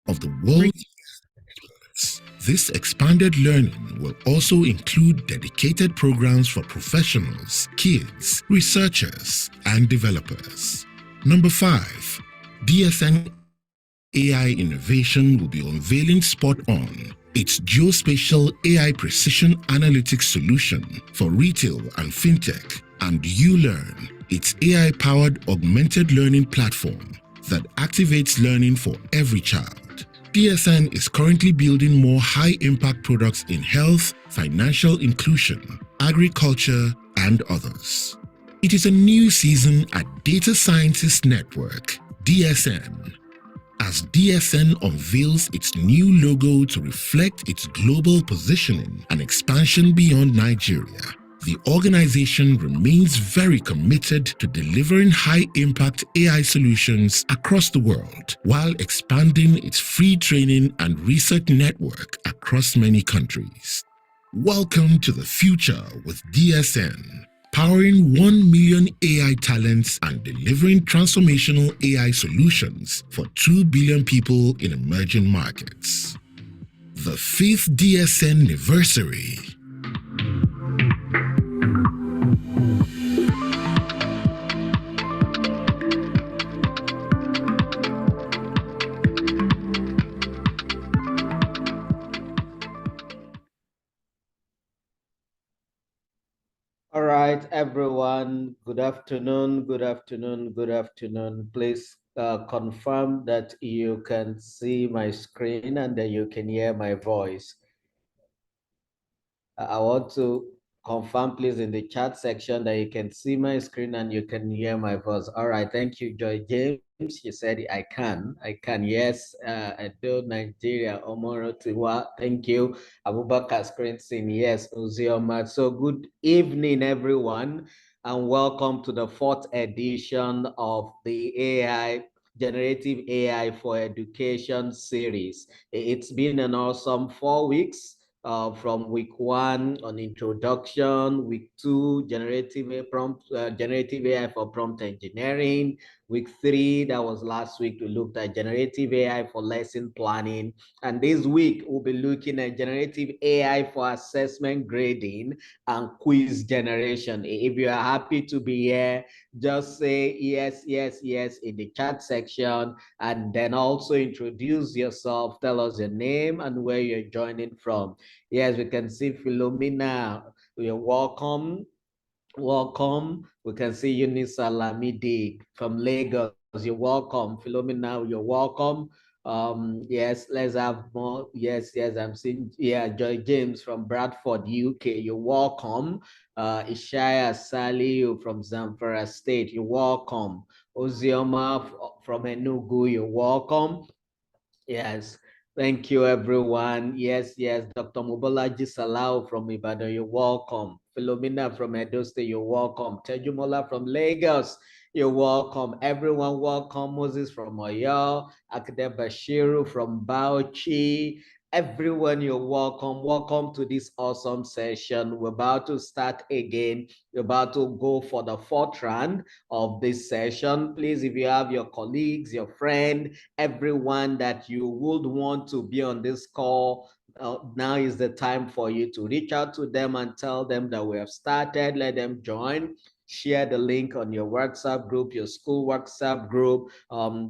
of the world's. This expanded learning will also include dedicated programs for professionals, kids, researchers, and developers. Number 5, DSN AI Innovation will be unveiling Spot On, its geospatial AI precision analytics solution for retail and fintech, and ULearn, its AI-powered augmented learning platform that activates learning for every child. DSN is currently building more high-impact products in health, financial inclusion, agriculture, and others. It is a new season at Data Scientists Network, DSN, as DSN unveils its new logo to reflect its global positioning and expansion beyond Nigeria. The organization remains very committed to delivering high-impact AI solutions across the world while expanding its free training and research network across many countries. Welcome to the future with DSN, powering 1 million AI talents and delivering transformational AI solutions for 2 billion people in emerging markets. The 5th DSN anniversary. All right, everyone. Good afternoon. Good afternoon. Good afternoon. Please confirm that you can see my screen and that you can hear my voice. I want to confirm, please, in the chat section that you can see my screen and you can hear my voice. All right. Thank you, Joy James. She said, I can. Yes. Edo, Nigeria, Omoro Tiwa. Thank you. Abubakar Screensin. Yes. Uzioma. So good evening, everyone, and welcome to the 4th edition of the Generative AI for Education series. It's been an awesome 4 weeks. From week 1 on introduction, week 2 generative AI for prompt engineering, week 3 that was last week we looked at generative AI for lesson planning, and this week we'll be looking at generative AI for assessment grading and quiz generation. If you are happy to be here, just say yes, yes, yes in the chat section, and then also introduce yourself, tell us your name and where you're joining from. Yes, we can see Philomena. You're welcome. Welcome. We can see Eunice Alamidi from Lagos. You're welcome. Philomena, you're welcome. Yes, let's have more. Yes, I'm seeing, yeah, Joy James from Bradford, UK. You're welcome. Ishaya Saliu from Zamfara State. You're welcome. Ozioma from Enugu. You're welcome. Yes. Thank you, everyone. Yes, Dr. Mobolaji Salau from Ibadan, you're welcome. Philomena from Edo State, you're welcome. Tejumola from Lagos, you're welcome. Everyone, welcome. Moses from Oyo, Akde Bashiru from Bauchi. Everyone, you're welcome. Welcome to this awesome session. We're about to start again. We're about to go for the 4th round of this session. Please, if you have your colleagues, your friend, everyone that you would want to be on this call, now is the time for you to reach out to them and tell them that we have started. Let them join. Share the link on your WhatsApp group, your school WhatsApp group.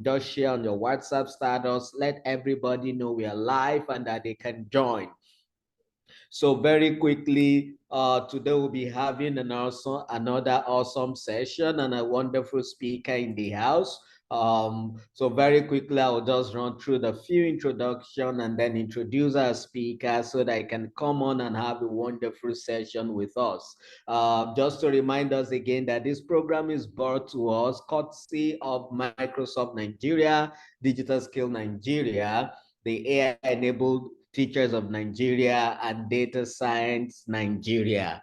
Just share on your WhatsApp status. Let everybody know we are live and that they can join. So very quickly, today we'll be having another awesome session and a wonderful speaker in the house. So very quickly, I'll just run through the few introduction and then introduce our speaker so that I can come on and have a wonderful session with us. Just to remind us again that this program is brought to us courtesy of Microsoft Nigeria, Digital Skill Nigeria, the AI-enabled Teachers of Nigeria, and Data Science Nigeria.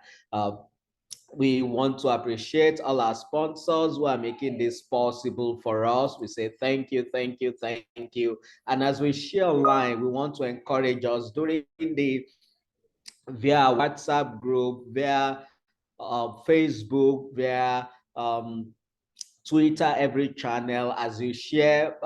We want to appreciate all our sponsors who are making this possible for us. We say thank you, thank you, thank you. And as we share online, we want to encourage us via WhatsApp group, via Facebook, via Twitter, every channel, as you share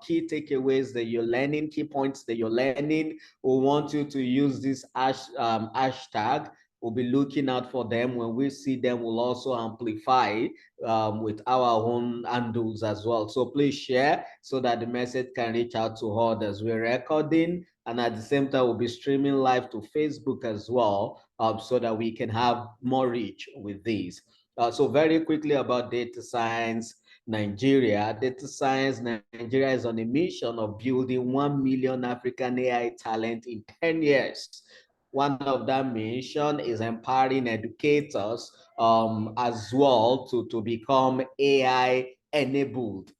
key takeaways that you're learning, key points that you're learning. We want you to use this hashtag. We'll be looking out for them. When we see them, we'll also amplify with our own handles as well. So please share so that the message can reach out to others. We're recording, and at the same time, we'll be streaming live to Facebook as well, so that we can have more reach with these. So very quickly about data science Nigeria. Data science Nigeria is on a mission of building 1 million African AI talent in 10 years. One of that mission is empowering educators as well to become AI enabled.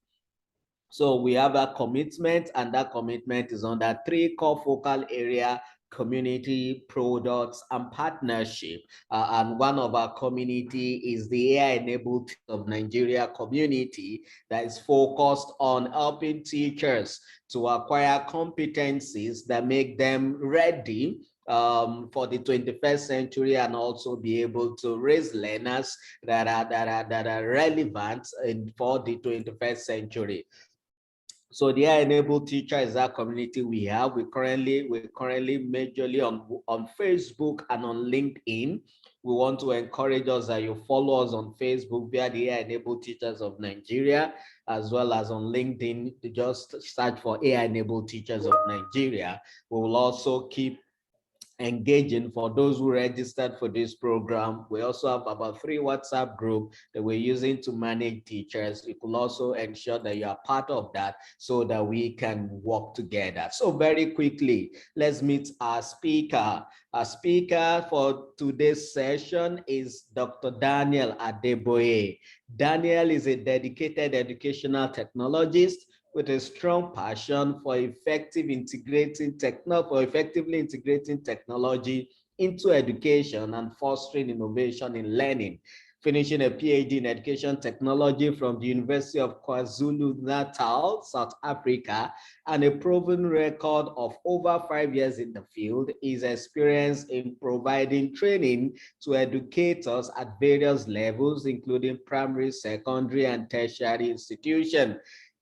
So we have a commitment, and that commitment is under 3 core focal area: community, products, and partnership. And one of our community is the AI-enabled of Nigeria community that is focused on helping teachers to acquire competencies that make them ready for the 21st century, and also be able to raise learners that are relevant for the 21st century. So the AI-enabled teacher is that community we have. We're currently majorly on Facebook and on LinkedIn. We want to encourage us that you follow us on Facebook via the AI-enabled teachers of Nigeria, as well as on LinkedIn. Just search for AI-enabled teachers of Nigeria. We will also keep engaging for those who registered for this program. We also have about 3 WhatsApp groups that we're using to manage teachers. You could also ensure that you are part of that so that we can work together. So very quickly, let's meet our speaker. Our speaker for today's session is Dr. Daniel Adeboye. Daniel is a dedicated educational technologist with a strong passion for effectively integrating technology into education and fostering innovation in learning. Finishing a PhD in education technology from the University of KwaZulu-Natal, South Africa, and a proven record of over 5 years in the field. His experience in providing training to educators at various levels, including primary, secondary, and tertiary institutions.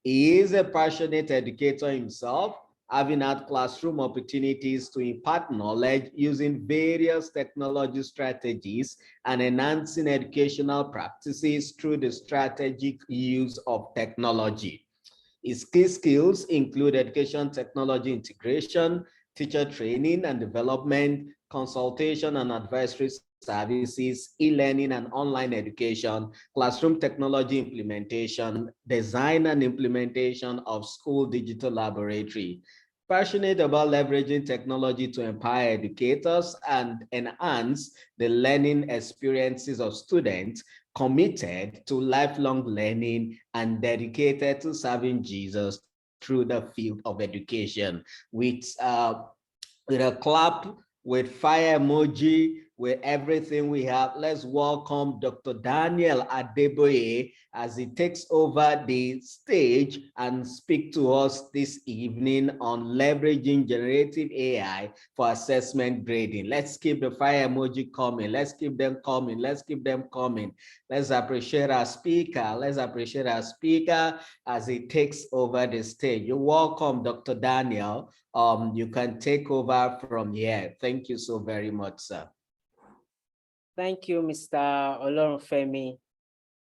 He is a passionate educator himself, having had classroom opportunities to impart knowledge using various technology strategies and enhancing educational practices through the strategic use of technology. His key skills include education technology integration, teacher training and development, consultation and advisory services, e-learning and online education, classroom technology implementation, design and implementation of school digital laboratory. Passionate about leveraging technology to empower educators and enhance the learning experiences of students, committed to lifelong learning, and dedicated to serving Jesus through the field of education. With a clap, with fire emoji, with everything we have, let's welcome Dr. Daniel Adeboye as he takes over the stage and speak to us this evening on leveraging generative AI for assessment grading. Let's keep the fire emoji coming. Let's keep them coming. Let's keep them coming. Let's appreciate our speaker. Let's appreciate our speaker as he takes over the stage. You're welcome, Dr. Daniel. You can take over from here. Thank you so very much, sir. Thank you, Mr. Olorunfemi.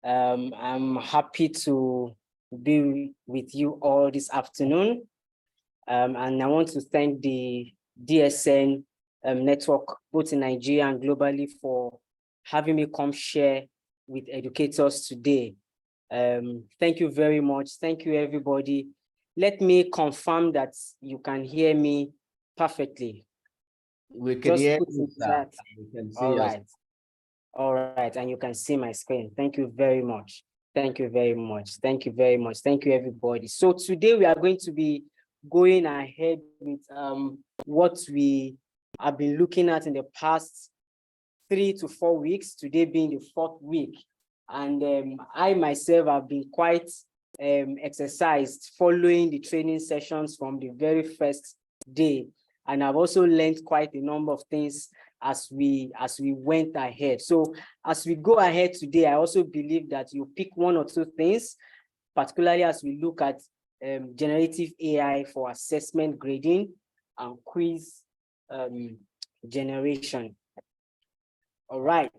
I'm happy to be with you all this afternoon. And I want to thank the DSN network, both in Nigeria and globally, for having me come share with educators today. Thank you very much. Thank you, everybody. Let me confirm that you can hear me perfectly. We can hear you, sir. We can see you. All right, and you can see my screen. Thank you very much. Thank you very much. Thank you very much. Thank you, everybody. So today we are going to be going ahead with what we have been looking at in the past 3 to 4 weeks, today being the 4th week. And I myself have been quite exercised following the training sessions from the very first day. And I've also learned quite a number of things as we went ahead. So as we go ahead today, I also believe that you pick one or two things, particularly as we look at generative AI for assessment grading and quiz generation. All right.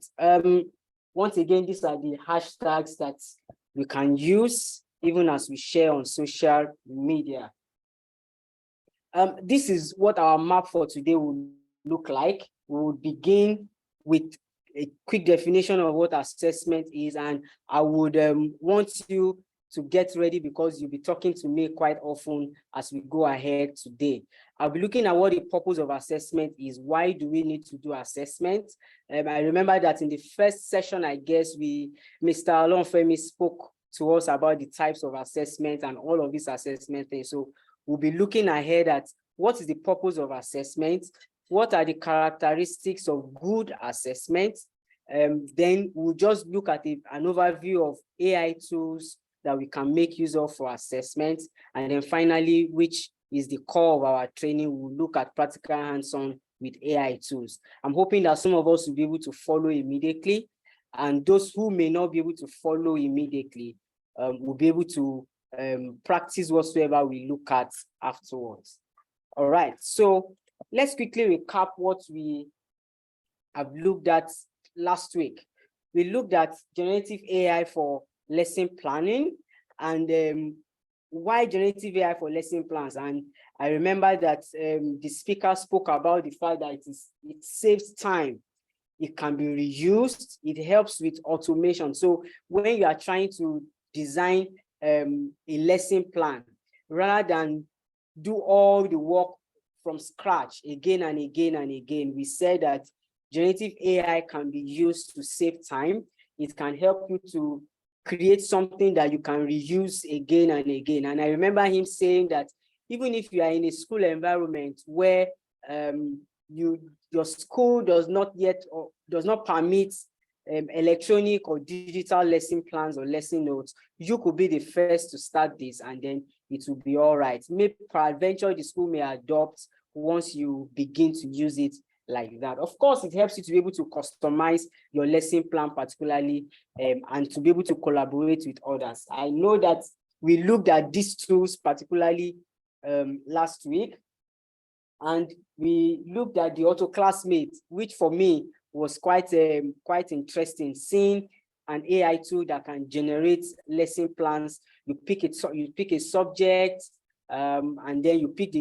Once again, these are the hashtags that we can use even as we share on social media. This is what our map for today will look like. We will begin with a quick definition of what assessment is, and I would want you to get ready because you'll be talking to me quite often as we go ahead today. I'll be looking at what the purpose of assessment is. Why do we need to do assessment? I remember that in the first session, I guess Mr. Olorunfemi spoke to us about the types of assessment and all of these assessment things. So we'll be looking ahead at what is the purpose of assessment, what are the characteristics of good assessment. Then we'll just look at an overview of AI tools that we can make use of for assessment. And then finally, which is the core of our training, we'll look at practical hands-on with AI tools. I'm hoping that some of us will be able to follow immediately, and those who may not be able to follow immediately will be able to practice whatsoever we look at afterwards. All right, so let's quickly recap what we have looked at last week. We looked at generative AI for lesson planning and why generative AI for lesson plans. And I remember that the speaker spoke about the fact that it saves time. It can be reused. It helps with automation. So when you are trying to design a lesson plan, rather than do all the work from scratch again and again and again, we said that generative AI can be used to save time. It can help you to create something that you can reuse again and again. And I remember him saying that even if you are in a school environment where your school does not permit electronic or digital lesson plans or lesson notes, you could be the first to start this, and then it will be all right. Maybe peradventure the school may adopt once you begin to use it like that. Of course, it helps you to be able to customize your lesson plan particularly and to be able to collaborate with others. I know that we looked at these tools particularly last week, and we looked at the AutoClassmate, which for me was quite interesting, seeing an AI tool that can generate lesson plans. You pick a subject, and then you pick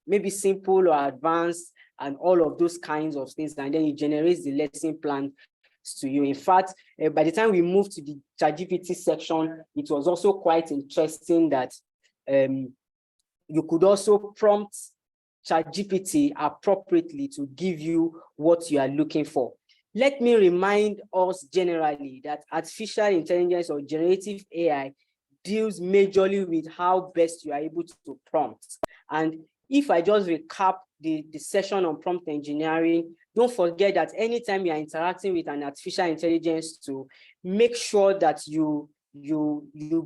maybe simple or advanced, and all of those kinds of things, and then it generates the lesson plan to you. In fact, by the time we moved to the ChatGPT section, it was also quite interesting that you could also prompt ChatGPT appropriately to give you what you are looking for. Let me remind us generally that artificial intelligence or generative AI deals majorly with how best you are able to prompt. And if I just recap the session on prompt engineering, don't forget that anytime you are interacting with an artificial intelligence tool, make sure that you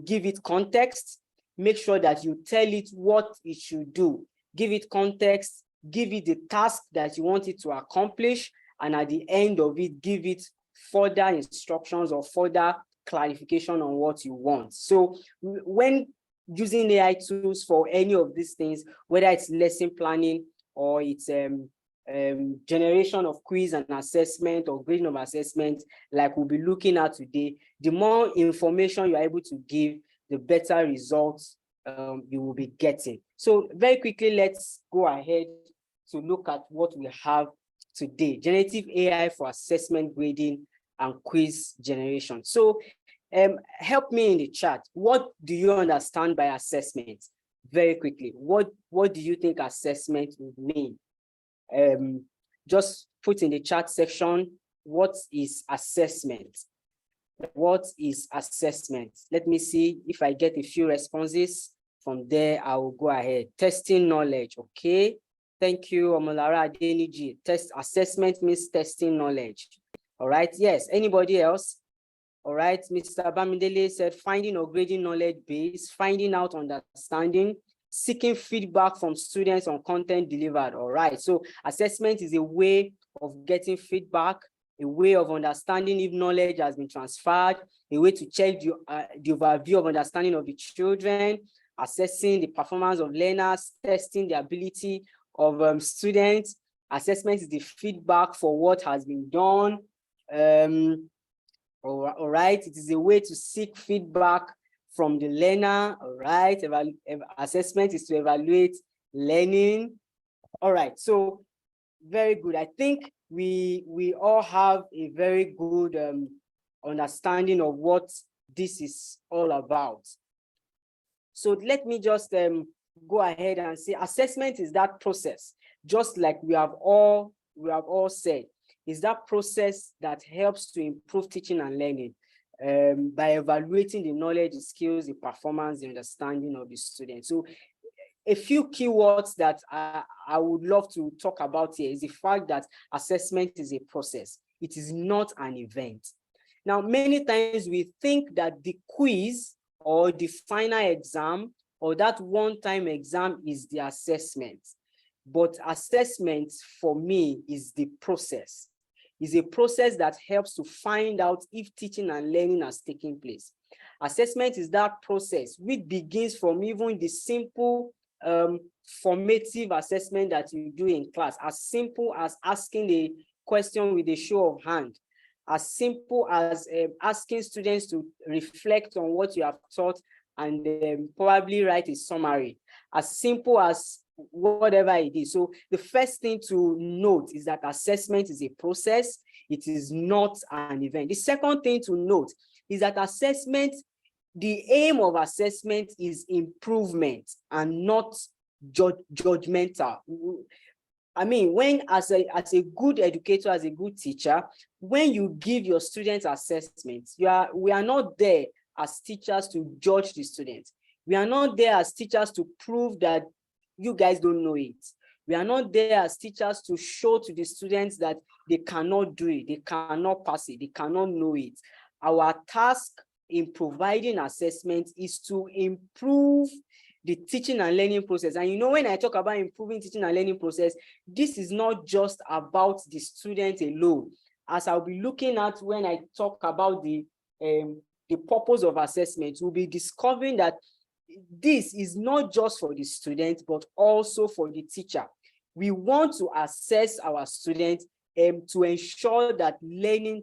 give it context, make sure that you tell it what it should do, give it context, give it the task that you want it to accomplish, and at the end of it, give it further instructions or further clarification on what you want. So when using AI tools for any of these things, whether it's lesson planning or it's generation of quiz and assessment or grading of assessment, like we'll be looking at today, the more information you're able to give, the better results you will be getting. So very quickly, let's go ahead to look at what we have today: generative AI for assessment grading and quiz generation. So help me in the chat. What do you understand by assessment? Very quickly, what do you think assessment would mean? Just put in the chat section, what is assessment? What is assessment? Let me see if I get a few responses. From there, I will go ahead. Testing knowledge, okay. Thank you, Omolara Adeniji. Assessment means testing knowledge. All right, yes, anybody else? All right, Mr. Bamidele said finding or grading knowledge base, finding out understanding, seeking feedback from students on content delivered. All right, so assessment is a way of getting feedback, a way of understanding if knowledge has been transferred, a way to check the overview of understanding of the children, assessing the performance of learners, testing the ability of students. Assessment is the feedback for what has been done. All right, it is a way to seek feedback from the learner. All right, assessment is to evaluate learning. All right, so very good. I think we all have a very good understanding of what this is all about. So let me just go ahead and say assessment is that process, just like we have all said, is that process that helps to improve teaching and learning by evaluating the knowledge, the skills, the performance, the understanding of the student. So a few keywords that I would love to talk about here is the fact that assessment is a process. It is not an event. Now, many times we think that the quiz or the final exam or that one-time exam is the assessment. But assessment for me is the process. It's a process that helps to find out if teaching and learning has taken place. Assessment is that process which begins from even the simple formative assessment that you do in class, as simple as asking a question with a show of hand, as simple as asking students to reflect on what you have taught and probably write a summary, as simple as whatever it is. So the first thing to note is that assessment is a process. It is not an event. The second thing to note is that assessment, the aim of assessment is improvement and not judgmental. I mean, when as a good educator, as a good teacher, when you give your students assessments, we are not there as teachers to judge the students. We are not there as teachers to prove that you guys don't know it. We are not there as teachers to show to the students that they cannot do it, they cannot pass it, they cannot know it. Our task in providing assessment is to improve the teaching and learning process. And you know, when I talk about improving teaching and learning process, this is not just about the student alone. As I'll be looking at when I talk about the purpose of assessment, we'll be discovering that this is not just for the student, but also for the teacher. We want to assess our students to ensure that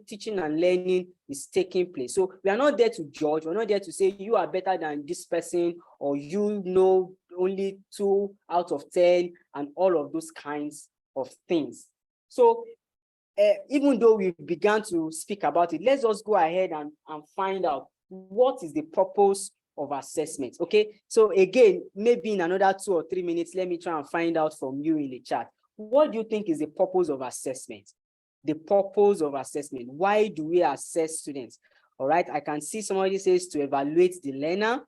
teaching and learning is taking place. So we are not there to judge. We're not there to say you are better than this person, or you know only 2 out of 10 and all of those kinds of things. So even though we began to speak about it, let's just go ahead and find out what is the purpose of assessment. Okay, so again, maybe in another 2 or 3 minutes, let me try and find out from you in the chat. What do you think is the purpose of assessment? The purpose of assessment. Why do we assess students? All right, I can see somebody says to evaluate the learner.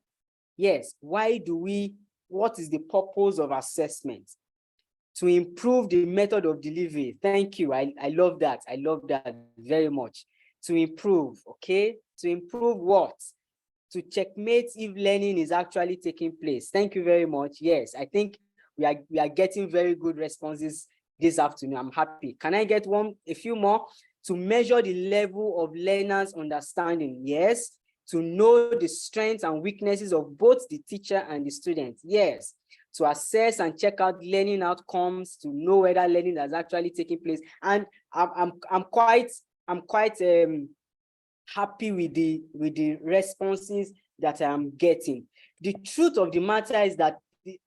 Yes, why do we, what is the purpose of assessment? To improve the method of delivery. Thank you, I love that. I love that very much. To improve, okay? To improve what? To checkmate if learning is actually taking place. Thank you very much. Yes, I think we are getting very good responses this afternoon. I'm happy. Can I get a few more? To measure the level of learners' understanding. Yes. To know the strengths and weaknesses of both the teacher and the student. Yes. To assess and check out learning outcomes, to know whether learning has actually taken place. And I'm quite happy with the responses that I'm getting. The truth of the matter is that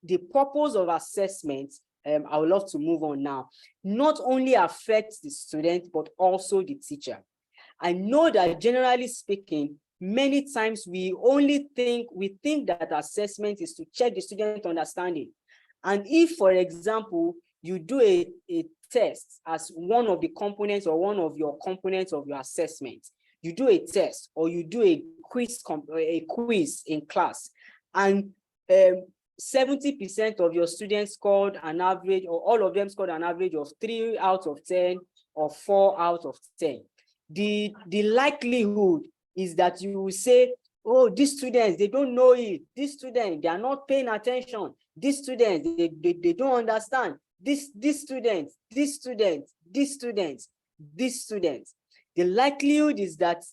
the purpose of assessment, I would love to move on now, not only affects the student, but also the teacher. I know that generally speaking, many times we think that assessment is to check the student understanding. And if, for example, you do a test as one of the components or one of your components of your assessment, you do a test or you do a quiz in class, and 70% of your students scored an average, or all of them scored an average of 3 out of 10 or 4 out of 10. The likelihood is that you will say, oh, these students, they don't know it. These students, they are not paying attention. This student, they don't understand. This student, this student, this student, this student. The likelihood is that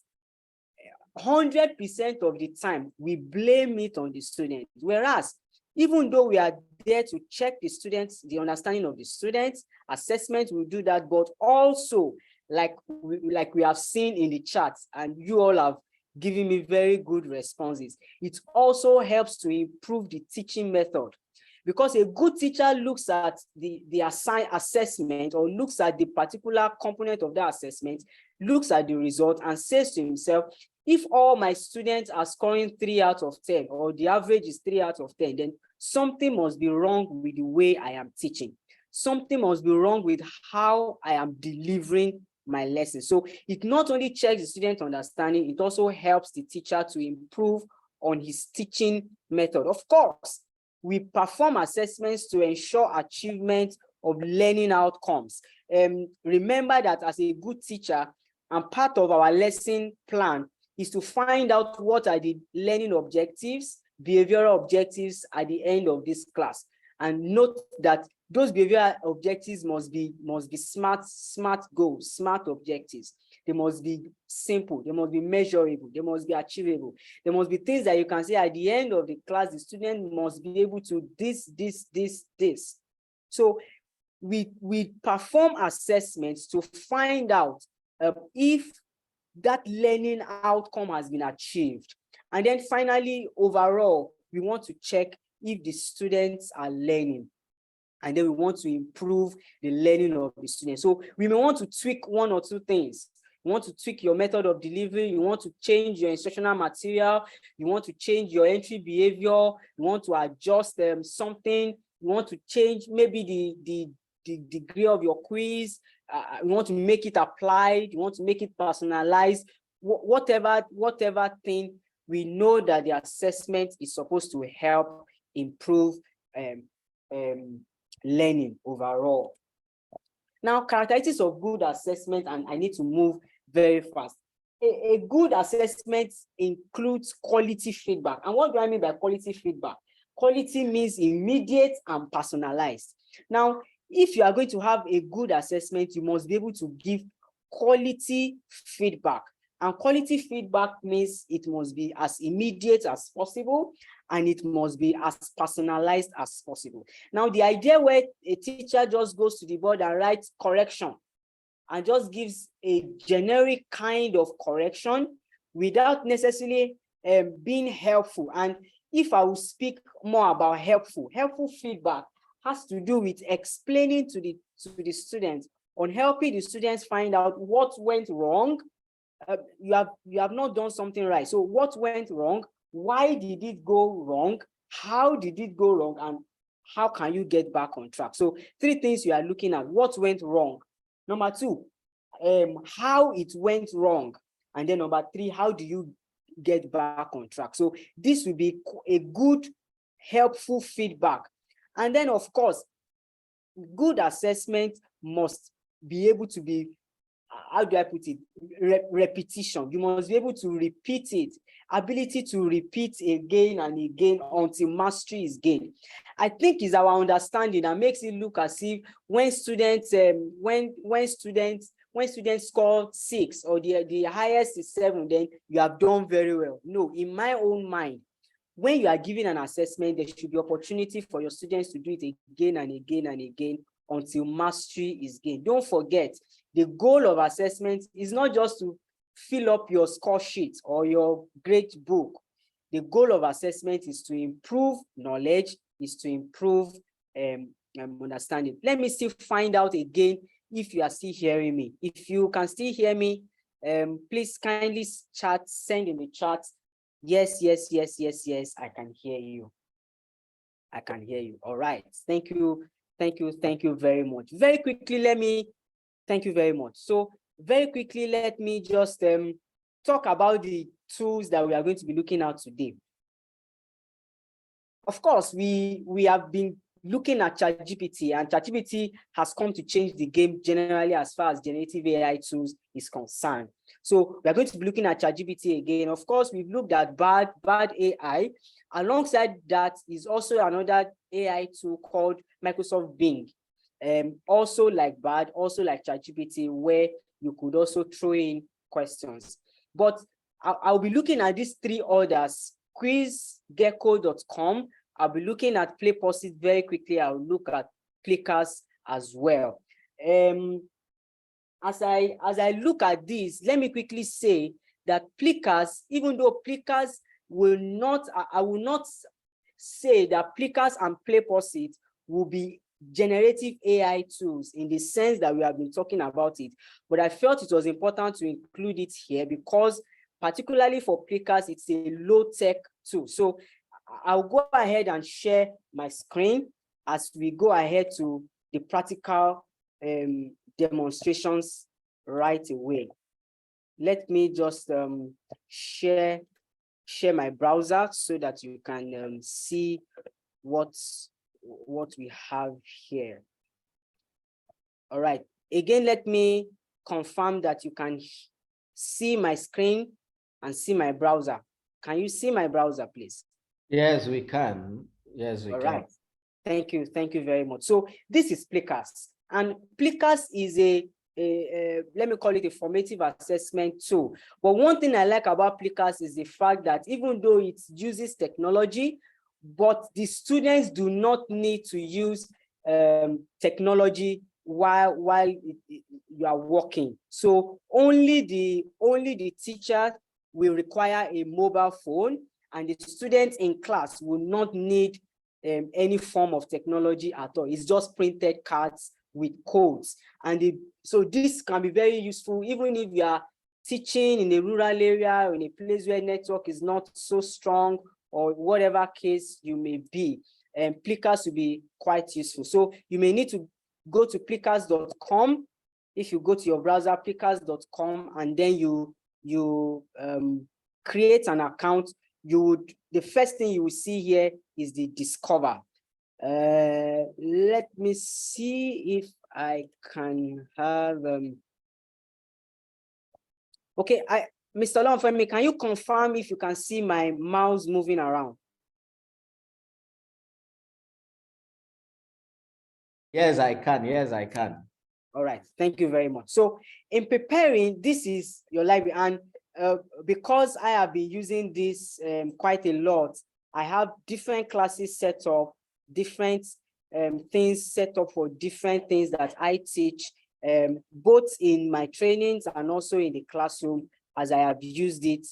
100% of the time we blame it on the student. Whereas, even though we are there to check the students, the understanding of the students, assessment will do that, but also like we have seen in the charts, and you all have given me very good responses, it also helps to improve the teaching method. Because a good teacher looks at the assigned assessment, or looks at the particular component of the assessment, looks at the result and says to himself, if all my students are scoring 3 out of 10, or the average is 3 out of 10, then something must be wrong with the way I am teaching. Something must be wrong with how I am delivering my lesson. So it not only checks the student understanding, it also helps the teacher to improve on his teaching method. Of course, we perform assessments to ensure achievement of learning outcomes. Remember that as a good teacher, and part of our lesson plan is to find out what are the learning objectives, behavioral objectives at the end of this class. And note that those behavioral objectives must be smart goals, smart objectives. They must be simple, they must be measurable, they must be achievable. There must be things that you can say at the end of the class, the student must be able to this. So we perform assessments to find out if that learning outcome has been achieved. And then finally, overall, we want to check if the students are learning. And then we want to improve the learning of the students. So we may want to tweak 1 or 2 things. You want to tweak your method of delivery, you want to change your instructional material, you want to change your entry behavior, you want to adjust something, you want to change maybe the degree of your quiz, you want to make it applied, you want to make it personalized, whatever thing, we know that the assessment is supposed to help improve learning overall. Now, characteristics of good assessment, and I need to move very fast. A good assessment includes quality feedback. And what do I mean by quality feedback? Quality means immediate and personalized. Now, if you are going to have a good assessment, you must be able to give quality feedback. And quality feedback means it must be as immediate as possible, and it must be as personalized as possible. Now, the idea where a teacher just goes to the board and writes correction and just gives a generic kind of correction without necessarily being helpful. And if I will speak more about helpful feedback has to do with explaining to the students, on helping the students find out what went wrong. You have not done something right. So what went wrong? Why did it go wrong? How did it go wrong? And how can you get back on track? So 3 things you are looking at: what went wrong. Number 2, how it went wrong. And then number 3, how do you get back on track? So this will be a good, helpful feedback. And then, of course, good assessment must be able to be, how do I put it, repetition. You must be able to repeat it, ability to repeat again and again until mastery is gained. I think is our understanding that makes it look as if when students when students score 6 or the highest is 7, then you have done very well. No, in my own mind, when you are giving an assessment, there should be opportunity for your students to do it again and again and again until mastery is gained. Don't forget, the goal of assessment is not just to fill up your score sheet or your grade book. The goal of assessment is to improve knowledge, is to improve understanding. Let me still find out again if you are still hearing me. If you can still hear me, please kindly chat, send in the chat. Yes, I can hear you. I can hear you. All right. Thank you very much. Very quickly, thank you very much. So very quickly, let me just talk about the tools that we are going to be looking at today. Of course, we have been looking at ChatGPT, and ChatGPT has come to change the game generally as far as generative AI tools is concerned. So we are going to be looking at ChatGPT again. Of course, we've looked at Bard AI. Alongside that is also another AI tool called Microsoft Bing. Also like Bard, also like ChatGPT, where you could also throw in questions. But I'll be looking at these three others: quizgecko.com. I'll be looking at PlayPosit very quickly. I'll look at Plickers as well. As I look at this, let me quickly say that Plickers, even though Plickers will not, I will not say that Plickers and PlayPosit will be generative AI tools in the sense that we have been talking about it, but I felt it was important to include it here because particularly for Plickers, it's a low-tech tool. So I'll go ahead and share my screen as we go ahead to the practical demonstrations right away. Let me just share my browser so that you can see what we have here. All right. Again, let me confirm that you can see my screen and see my browser. Can you see my browser, please? Yes, we can. Yes, we All can. right. Thank you. Thank you very much. So this is Plickers, and Plickers is a let me call it a formative assessment tool. But one thing I like about Plickers is the fact that even though it uses technology, but the students do not need to use technology while you are working. So only the teacher will require a mobile phone, and the students in class will not need any form of technology at all. It's just printed cards with codes, and so this can be very useful even if you are teaching in a rural area or in a place where network is not so strong, or whatever case you may be. And Plickers will be quite useful. So you may need to go to plickers.com. If you go to your browser, plickers.com, and then you create an account, the first thing you will see here is the Discover. Let me see if I can have okay, Mr. Olorunfemi, can you confirm if you can see my mouse moving around? Yes, I can. Yes, I can. All right, thank you very much. So in preparing, this is your library, and because I have been using this quite a lot, I have different classes set up, different things set up for different things that I teach, both in my trainings and also in the classroom, as I have used it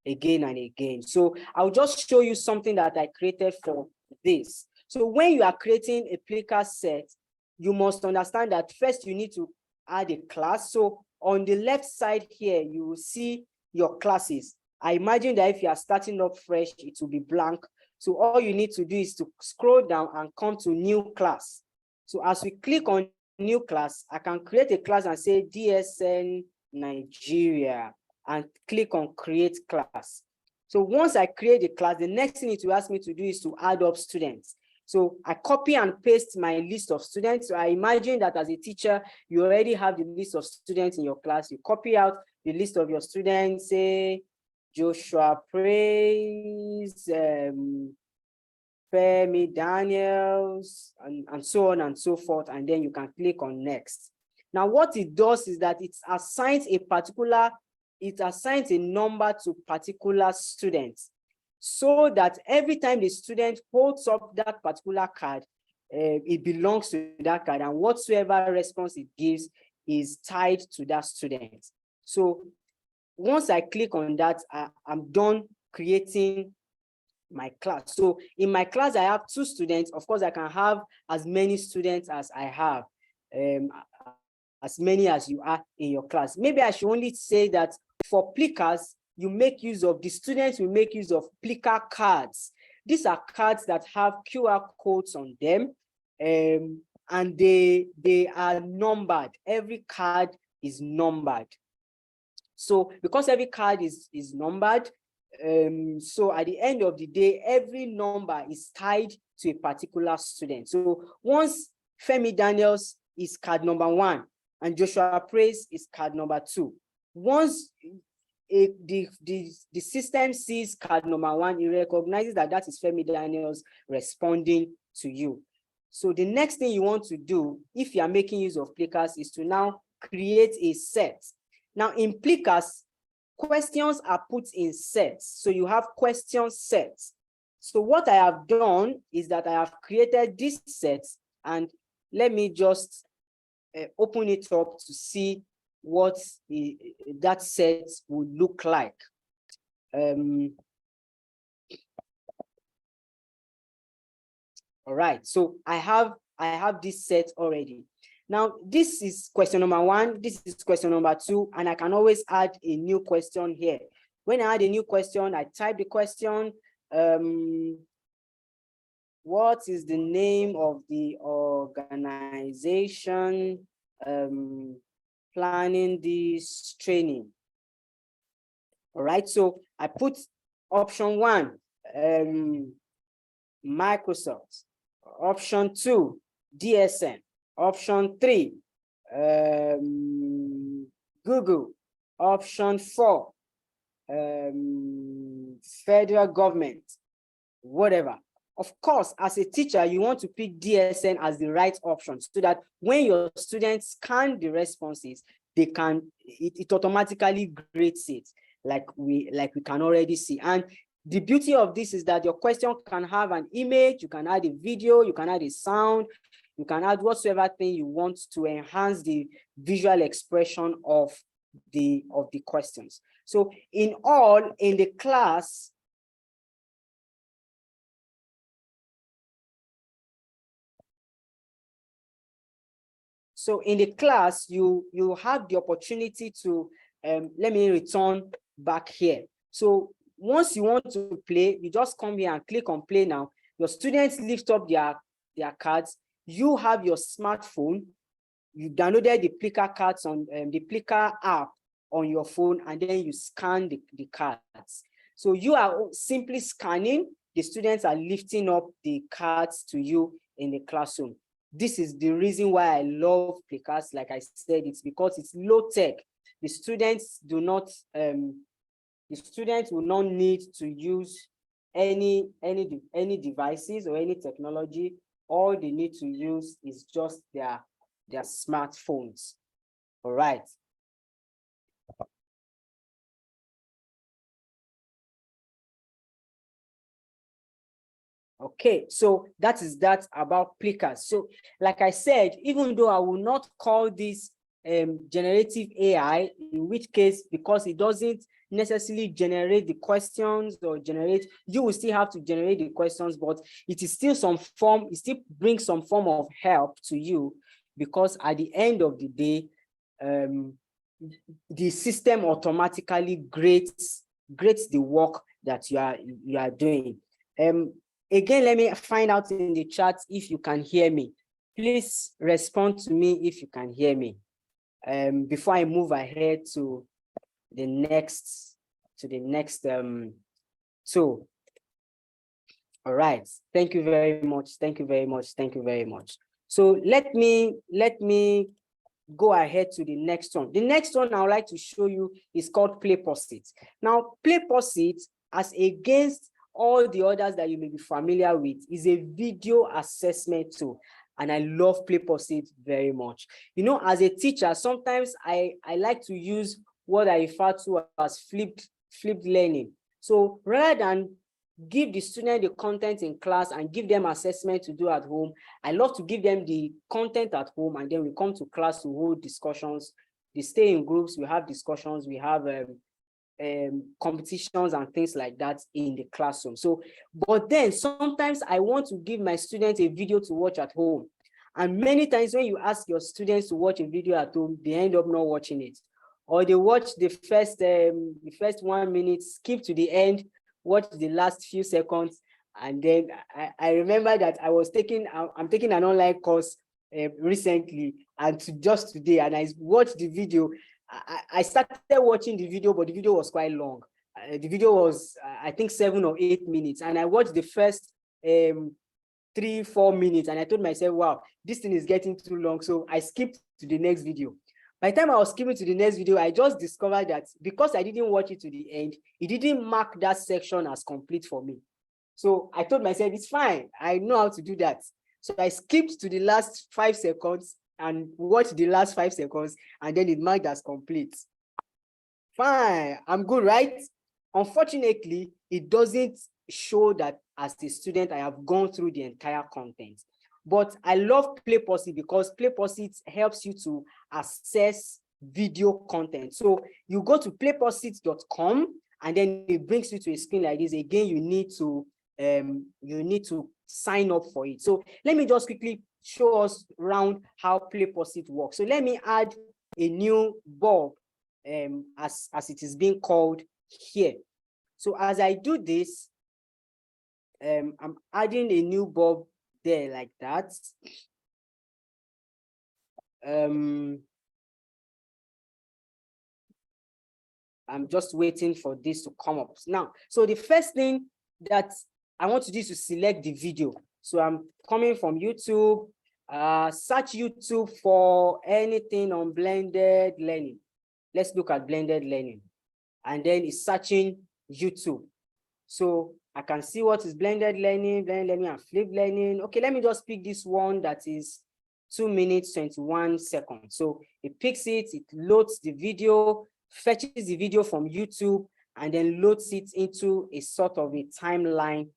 again and again. So I'll just show you something that I created for this. So when you are creating a Plickers set, you must understand that first you need to add a class. So on the left side here, you will see your classes. I imagine that if you are starting up fresh, it will be blank. So all you need to do is to scroll down and come to new class. So as we click on new class, I can create a class and say DSN Nigeria and click on create class. So once I create a class, the next thing it will ask me to do is to add up students. So I copy and paste my list of students. So I imagine that as a teacher, you already have the list of students in your class. You copy out the list of your students, say Joshua Praise, Femi Daniels, and so on and so forth. And then you can click on next. Now, what it does is that it assigns a number to particular students, so that every time the student holds up that particular card, it belongs to that card, and whatsoever response it gives is tied to that student. So once I click on that, I'm done creating my class. So in my class, I have 2 students. Of course, I can have as many students as I have, as many as you are in your class. Maybe I should only say that for Plickers, you make use of, the students will make use of Plicker cards. These are cards that have QR codes on them, and they are numbered. Every card is numbered. So because every card is numbered, So at the end of the day, every number is tied to a particular student. So once Femi Daniels is card number 1 and Joshua Praise is card number 2, once the system sees card number 1, it recognizes that that is Femi Daniels responding to you. So the next thing you want to do, if you are making use of Plickers, is to now create a set. Now in Plickers, questions are put in sets. So you have question sets. So what I have done is that I have created this set, and let me just open it up to see what that set would look like. All right, so I have this set already. Now, this is question number 1, this is question number 2, and I can always add a new question here. When I add a new question, I type the question, what is the name of the organization planning this training? All right, so I put option 1, Microsoft. Option 2, DSN. Option 3, Google. Option 4, federal government, whatever. Of course, as a teacher, you want to pick DSN as the right option so that when your students scan the responses, they can, it automatically grades it, like we can already see. And the beauty of this is that your question can have an image, you can add a video, you can add a sound, you can add whatsoever thing you want to enhance the visual expression of the questions. So in all, in the class, you have the opportunity to, let me return back here. So once you want to play, you just come here and click on play now. Your students lift up their cards. You have your smartphone. You downloaded the Plickr cards on the Plickr app on your phone, and then you scan the cards. So you are simply scanning. The students are lifting up the cards to you in the classroom. This is the reason why I love Plickers. Like I said, it's because it's low tech. The students do not. The students will not need to use any devices or any technology. All they need to use is just their smartphones. All right. Okay, so that is that about Plickers. So like I said, even though I will not call this generative AI, in which case, because it doesn't necessarily generate the questions or generate, you will still have to generate the questions, but it is still some form, it still brings some form of help to you, because at the end of the day, the system automatically grades the work that you are doing. Again, let me find out in the chat if you can hear me. Please respond to me if you can hear me. Before I move ahead to the next, so, all right, thank you very much. Thank you very much. Thank you very much. So let me go ahead to the next one. The next one I would like to show you is called Play Post-it. Now, Play Post-it, as against all the others that you may be familiar with, is a video assessment tool. And I love Play Post-it very much. You know, as a teacher, sometimes I like to use what I refer to as flipped learning. So rather than give the student the content in class and give them assessment to do at home, I love to give them the content at home, and then we come to class to hold discussions. They stay in groups, we have discussions, we have competitions and things like that in the classroom. So, but then sometimes I want to give my students a video to watch at home. And many times when you ask your students to watch a video at home, they end up not watching it. Or they watch the first 1 minute, skip to the end, watch the last few seconds. And then I remember that I'm taking an online course recently, and just today, and I watched the video. I started watching the video, but the video was quite long. the video was, I think 7 or 8 minutes, and I watched the first 3-4 minutes, and I told myself, wow, this thing is getting too long. So I skipped to the next video. By the time I was skipping to the next video, I just discovered that because I didn't watch it to the end, it didn't mark that section as complete for me. So I told myself, it's fine, I know how to do that. So I skipped to the last 5 seconds and watched the last 5 seconds, and then it marked as complete. Fine, I'm good, right? Unfortunately, it doesn't show that as a student, I have gone through the entire content. But I love PlayPosit because PlayPosit helps you to access video content. So you go to playposit.com, and then it brings you to a screen like this. Again, you need to sign up for it. So let me just quickly show us around how PlayPosit works. So let me add a new bulb, as it is being called here. So as I do this, I'm adding a new bulb there like that. I'm just waiting for this to come up now. So the first thing that I want to do is to select the video. So I'm coming from YouTube, search YouTube for anything on blended learning. Let's look at blended learning, and then it's searching YouTube. So I can see what is blended learning and flipped learning. Okay, let me just pick this one that is 2 minutes, 21 seconds. So it picks it, it loads the video, fetches the video from YouTube, and then loads it into a sort of a timeline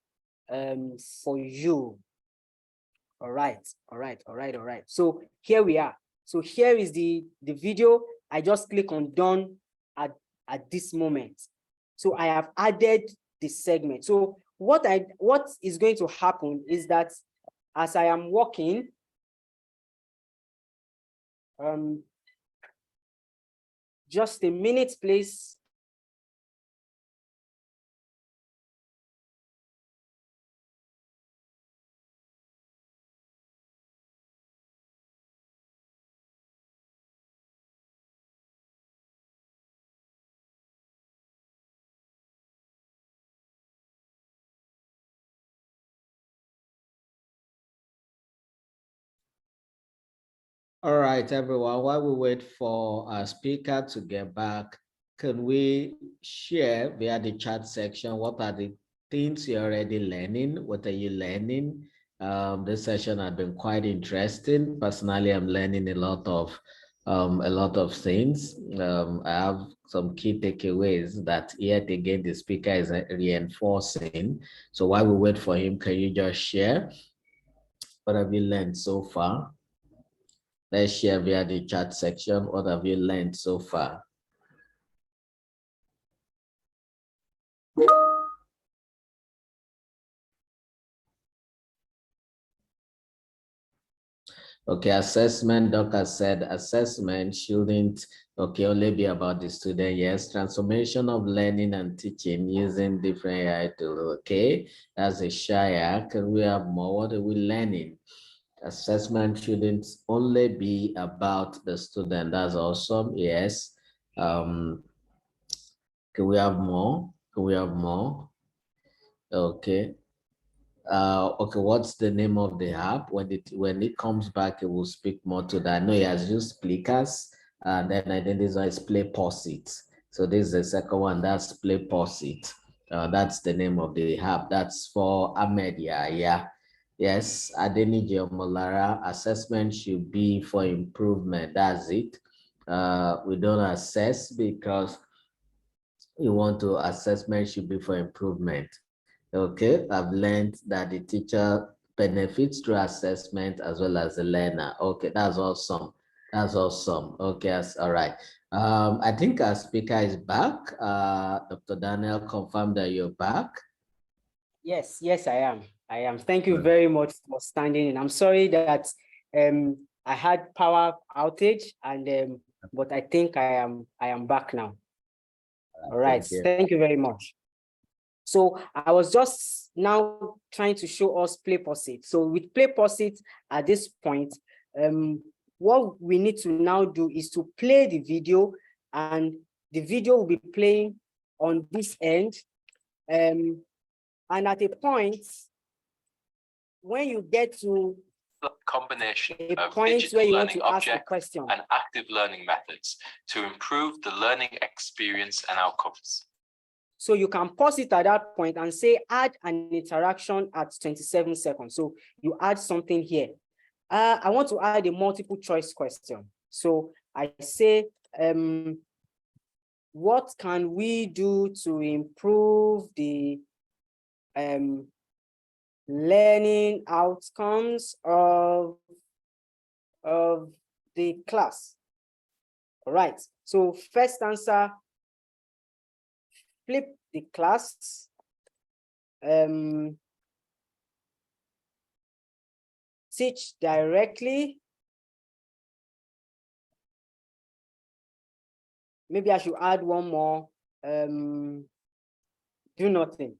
for you. All right. So here we are. So here is the video. I just click on done at this moment. So I have added the segment. So what is going to happen is that as I am walking, just a minute, please. All right, everyone, while we wait for our speaker to get back, can we share via the chat section what are the things you're already learning? What are you learning? This session has been quite interesting. Personally, I'm learning a lot of things. I have some key takeaways that yet again the speaker is reinforcing. So while we wait for him, can you just share what have you learned so far? Let's share via the chat section. What have you learned so far? Okay, assessment, Doctor said assessment shouldn't only be about the student. Yes, transformation of learning and teaching using different AI tools. Okay, that's a share. Can we have more? What are we learning? Assessment shouldn't only be about the student. That's awesome. Yes. Can we have more? Can we have more? Okay. Okay, what's the name of the app? When it comes back, it will speak more to that. No, he has used Plikas, and then I think this one is PlayPosit. So this is the second one. That's PlayPosit. That's the name of the app. That's for Ahmed. Yeah. Yes, Adeniji Omolara. Assessment should be for improvement. That's it. We don't assess because we want to. Assessment should be for improvement. Okay, I've learned that the teacher benefits through assessment as well as the learner. Okay, that's awesome. That's awesome. Okay, all right. I think our speaker is back. Dr. Daniel confirmed that you're back. Yes, I am. Thank you very much for standing in. I'm sorry that I had power outage, and but I think I am back now. All right. Thank you very much. So I was just now trying to show us PlayPosit. So with PlayPosit at this point, what we need to now do is to play the video, and the video will be playing on this end. And at a point, when you get to The combination a of point digital where you want learning to ask a objects question, and active learning methods to improve the learning experience and outcomes. so you can pause it at that point and say, add an interaction at 27 seconds. So you add something here. I want to add a multiple choice question. So I say, what can we do to improve the learning outcomes of the class? All right. So first answer, flip the class. Teach directly. Maybe I should add one more. Do nothing,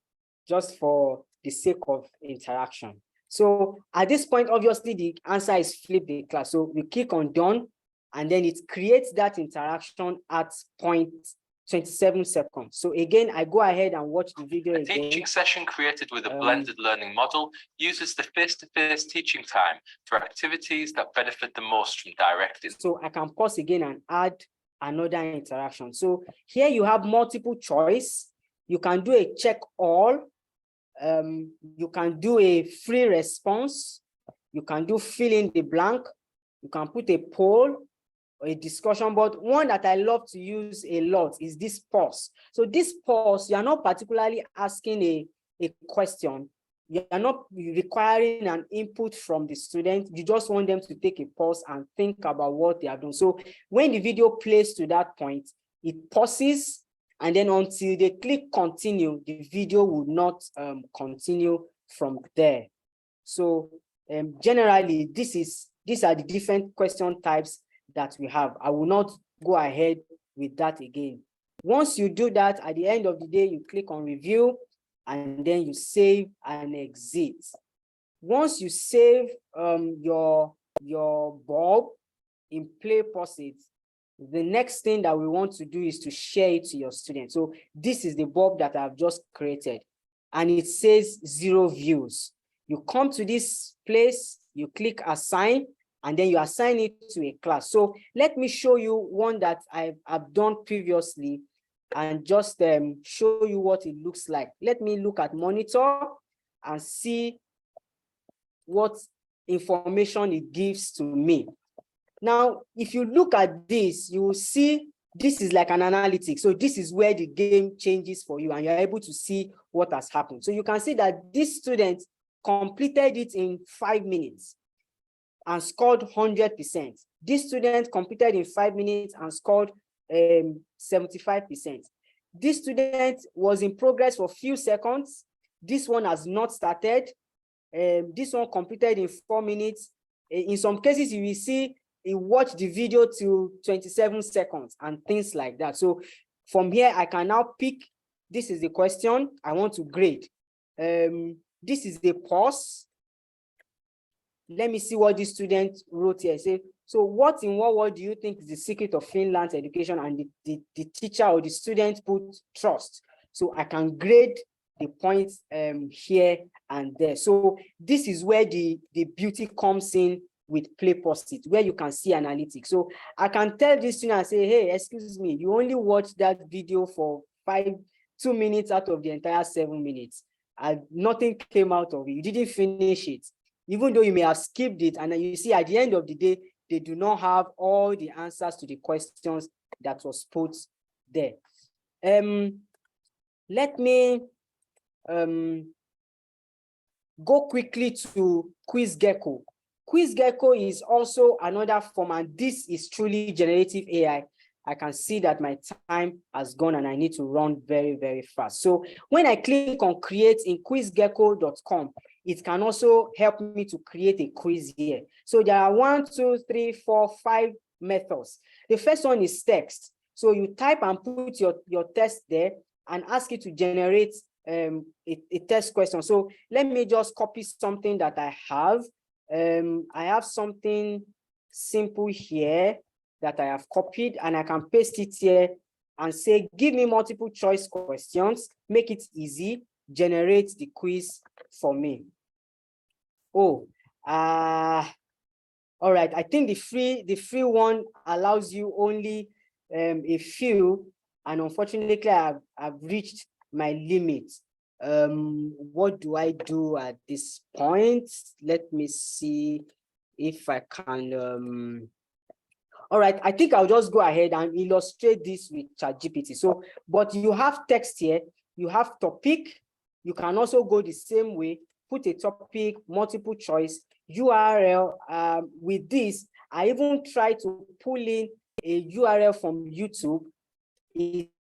just for the sake of interaction. So at this point, obviously the answer is flip the class. So we click on done, and then it creates that interaction at 0.27 seconds. So again, I go ahead and watch the video A again. teaching session created with a blended learning model uses the face-to-face teaching time for activities that benefit the most from direct. So I can pause again and add another interaction. So here you have multiple choice. You can do a check all. You can do a free response. You can do fill in the blank. You can put a poll or a discussion board. One that I love to use a lot is this pause. So this pause, you are not particularly asking a question. You are not requiring an input from the student. You just want them to take a pause and think about what they have done. So when the video plays to that point, it pauses, and then until they click continue, the video will not continue from there. So generally, these are the different question types that we have. I will not go ahead with that again. Once you do that, at the end of the day, you click on review, and then you save and exit. Once you save your bulb in PlayPosit, the next thing that we want to do is to share it to your students. So this is the bulb that I've just created, and it says 0 views. You come to this place, you click assign, and then you assign it to a class. So let me show you one that I've done previously and just show you what it looks like. Let me look at monitor and see what information it gives to me. Now, if you look at this, you will see this is like an analytics. So this is where the game changes for you, and you're able to see what has happened. So you can see that this student completed it in 5 minutes and scored 100%. This student completed in 5 minutes and scored 75%. This student was in progress for a few seconds. This one has not started. This one completed in 4 minutes. In some cases, you will see he watched the video till 27 seconds and things like that. So from here, I can now pick, this is the question I want to grade. This is the pause. Let me see what this student wrote here. Say, so what in what word do you think is the secret of Finland's education? And the teacher or the student put trust. So I can grade the points here and there. So this is where the beauty comes in with PlayPosit, where you can see analytics. So I can tell this student and say, hey, excuse me, you only watched that video for 2 minutes out of the entire 7 minutes. Nothing came out of it. You didn't finish it. Even though you may have skipped it, and you see at the end of the day, they do not have all the answers to the questions that was put there. Let me go quickly to QuizGecko. QuizGecko is also another form, and this is truly generative AI. I can see that my time has gone and I need to run very, very fast. So when I click on create in quizgecko.com, it can also help me to create a quiz here. So there are 1, 2, 3, 4, 5 methods. The first one is text. So you type and put your text there and ask it to generate a test question. So let me just copy something that I have. I have something simple here that I have copied, and I can paste it here and say, give me multiple choice questions, make it easy, generate the quiz for me. Oh, all right. I think the free one allows you only a few, and unfortunately, I've reached my limit. What do I do at this point? Let me see if I can. All right, I think I'll just go ahead and illustrate this with ChatGPT. So, but you have text here, you have topic. You can also go the same way, put a topic, multiple choice, URL. With this, I even try to pull in a URL from YouTube. It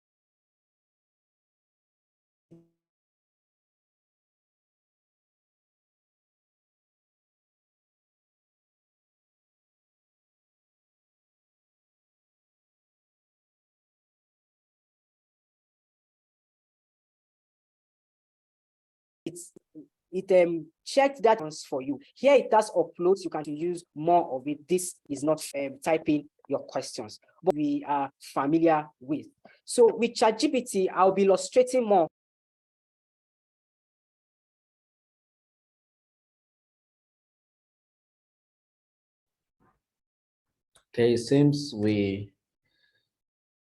checked that for you. Here it does uploads. You can use more of it. This is not typing your questions, but we are familiar with. So with ChatGPT, I'll be illustrating more. Okay, it seems we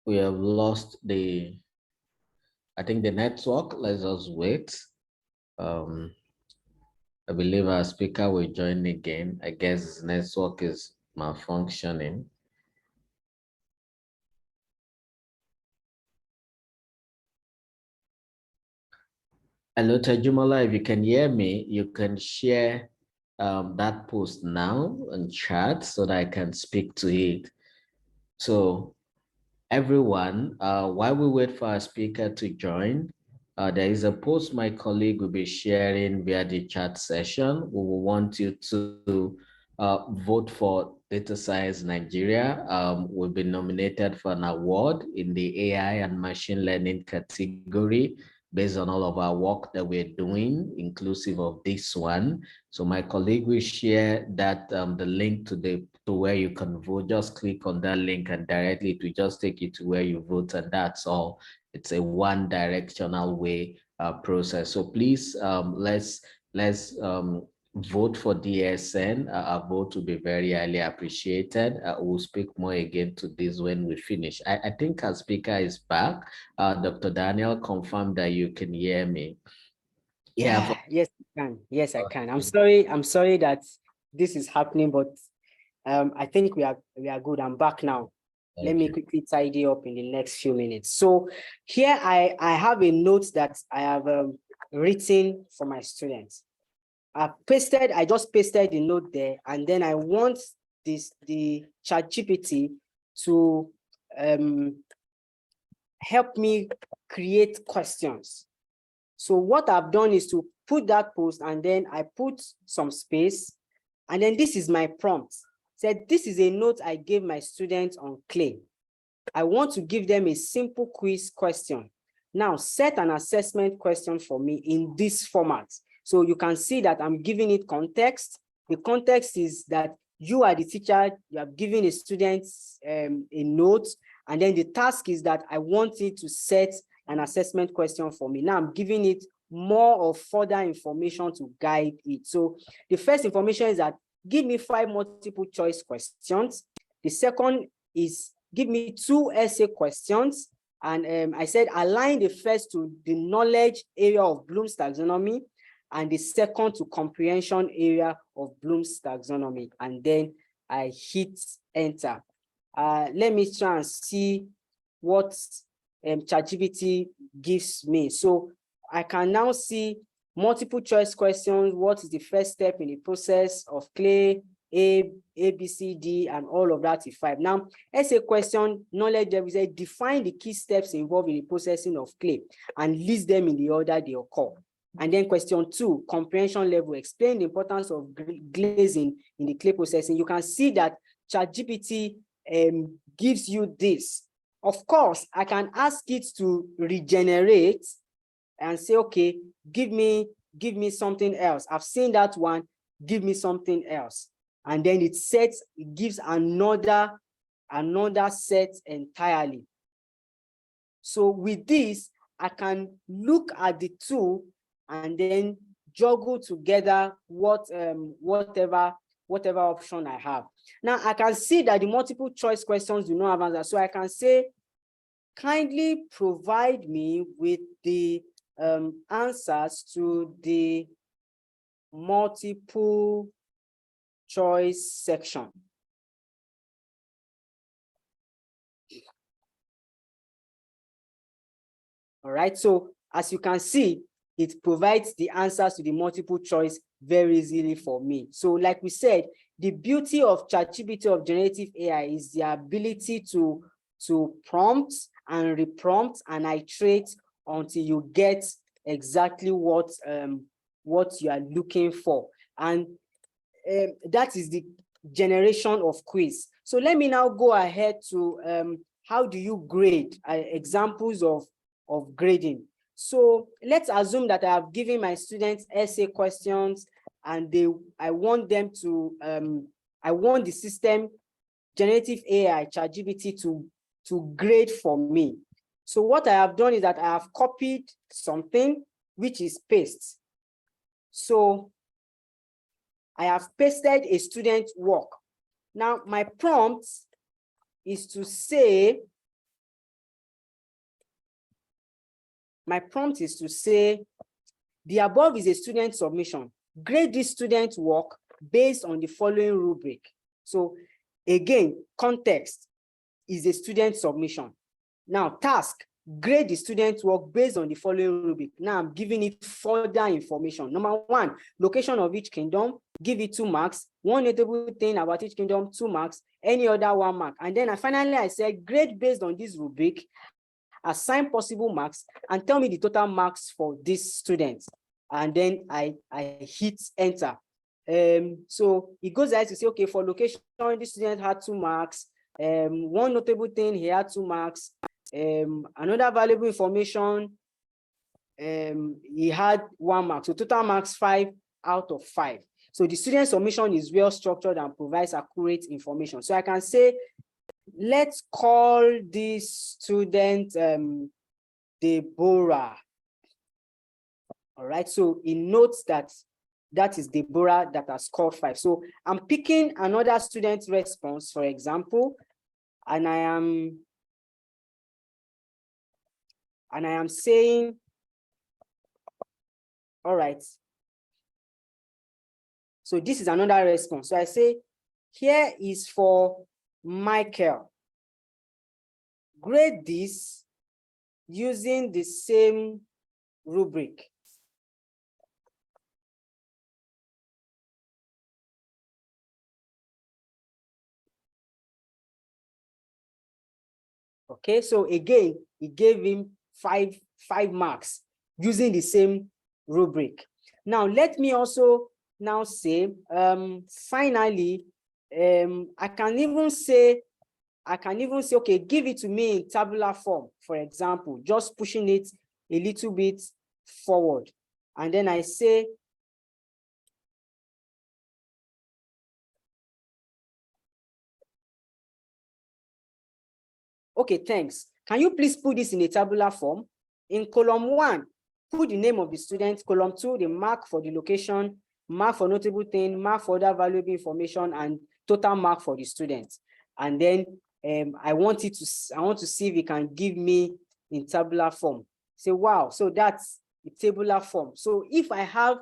have lost I think the network. Let's just wait. I believe our speaker will join again. I guess his network is malfunctioning. Hello, Tajumala, if you can hear me, you can share that post now in chat so that I can speak to it. So everyone, while we wait for our speaker to join, there is a post my colleague will be sharing via the chat session. We will want you to vote for Data Science Nigeria. We'll be nominated for an award in the AI and machine learning category based on all of our work that we're doing, inclusive of this one. So my colleague will share that the link to where you can vote. Just click on that link and directly it will just take you to where you vote, and that's all. It's a one-directional way process. So please let's vote for DSN. Our vote will be very highly appreciated. We'll speak more again to this when we finish. I think our speaker is back. Dr. Daniel, confirm that you can hear me. Yeah. Yes, I can. Yes, I can. I'm sorry that this is happening, but I think we are good. I'm back now. Let me quickly tidy up in the next few minutes. So here I have a note that I have written for my students. I just pasted the note there, and then I want the ChatGPT to help me create questions. So what I've done is to put that post, and then I put some space, and then this is my prompt. Said, this is a note I gave my students on Clay. I want to give them a simple quiz question. Now set an assessment question for me in this format. So you can see that I'm giving it context. The context is that you are the teacher, you have given a student a note, and then the task is that I want it to set an assessment question for me. Now I'm giving it more of further information to guide it. So the first information is that give me 5 multiple choice questions. The second is give me 2 essay questions. And I said align the first to the knowledge area of Bloom's taxonomy and the second to comprehension area of Bloom's taxonomy. And then I hit enter. Let me try and see what ChatGPT gives me. So I can now see multiple choice questions. What is the first step in the process of Clay? A, B, C, D, and all of that is 5. Now, essay question, knowledge, there is a define the key steps involved in the processing of clay and list them in the order they occur. And then question 2, comprehension level, explain the importance of glazing in the clay processing. You can see that ChatGPT gives you this. Of course, I can ask it to regenerate and say, okay, give me something else. I've seen that one, give me something else. And then it gives another set entirely. So with this, I can look at the two and then juggle together whatever option I have. Now I can see that the multiple choice questions do not have answers. So I can say, kindly provide me with the answers to the multiple choice section. All right, so as you can see, it provides the answers to the multiple choice very easily for me. So like we said, the beauty of ChatGPT, of generative AI, is the ability to prompt and reprompt and iterate until you get exactly what you are looking for. And that is the generation of quiz. So let me now go ahead to how do you grade, examples of grading. So let's assume that I have given my students essay questions and I want them to, I want the system, generative AI, ChatGPT, to grade for me. So what I have done is that I have copied something, which is paste. So I have pasted a student work. Now my prompt is to say, the above is a student submission. Grade this student work based on the following rubric. So again, context is a student submission. Now task, grade the student work based on the following rubric. Now I'm giving it further information. Number one, location of each kingdom, give it 2 marks. One notable thing about each kingdom, 2 marks. Any other 1 mark. And then finally I said, grade based on this rubric, assign possible marks, and tell me the total marks for this student. And then I hit enter. So it goes ahead to say, okay, for location, this student had 2 marks. One notable thing, he had 2 marks. Another valuable information, he had 1 mark. So total marks 5 out of 5. So the student submission is well structured and provides accurate information. So I can say, let's call this student Deborah. All right, so it notes that is Deborah that has scored 5. So I'm picking another student response, for example, and I am saying, all right, so this is another response. So I say, here is for Michael. Grade this using the same rubric. Okay, so again, it gave him five marks using the same rubric. Now, let me also now say, finally, I can even say, okay, give it to me in tabular form, for example, just pushing it a little bit forward. And then I say, okay, thanks. Can you please put this in a tabular form? In column 1, put the name of the student. Column 2, the mark for the location, mark for notable thing, mark for other valuable information, and total mark for the student. And then I want to see if it can give me in tabular form. Say, wow, so that's the tabular form. So if I have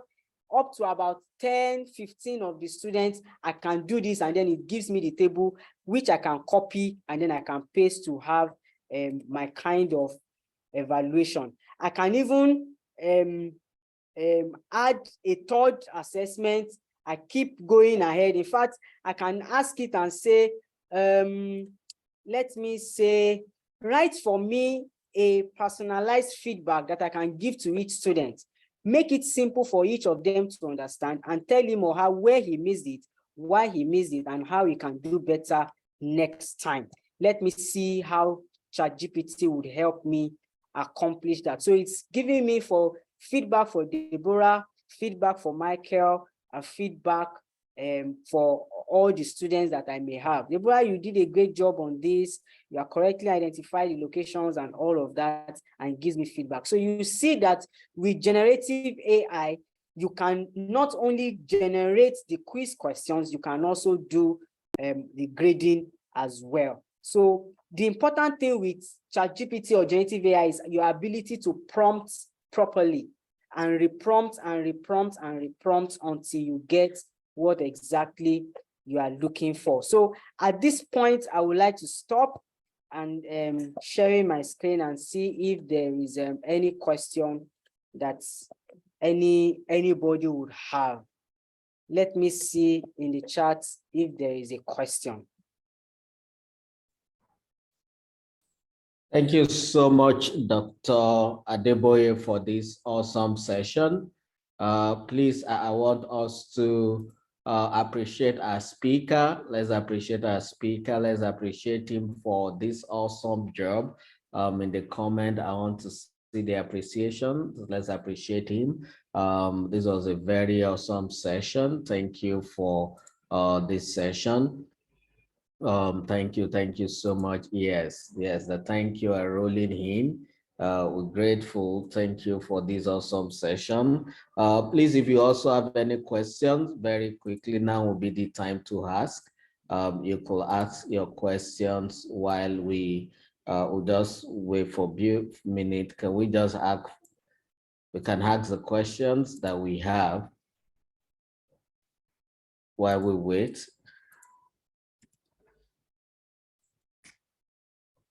up to about 10, 15 of the students, I can do this, and then it gives me the table, which I can copy, and then I can paste to have my kind of evaluation. I can even add a third assessment. I keep going ahead. In fact, I can ask it and say, let me say, write for me a personalized feedback that I can give to each student. Make it simple for each of them to understand, and tell him or her where he missed it, why he missed it, and how he can do better next time. Let me see how ChatGPT would help me accomplish that. So it's giving me for feedback for Deborah, feedback for Michael, and feedback for all the students that I may have. Deborah, you did a great job on this. You are correctly identified the locations and all of that, and gives me feedback. So you see that with generative AI, you can not only generate the quiz questions, you can also do the grading as well. So the important thing with ChatGPT or generative AI is your ability to prompt properly and reprompt and reprompt and reprompt until you get what exactly you are looking for. So at this point, I would like to stop and sharing my screen and see if there is any question that anybody would have. Let me see in the chat if there is a question. Thank you so much, Dr. Adeboye, for this awesome session. Please, I want us to appreciate our speaker. Let's appreciate our speaker. Let's appreciate him for this awesome job. In the comment, I want to see the appreciation. Let's appreciate him. This was a very awesome session. Thank you for this session. Thank you so much. Yes, the thank you are rolling in. We're grateful. Thank you for this awesome session. Please, if you also have any questions, very quickly, now will be the time to ask. You could ask your questions while we will just wait for a minute. Can we just ask? We can ask the questions that we have while we wait.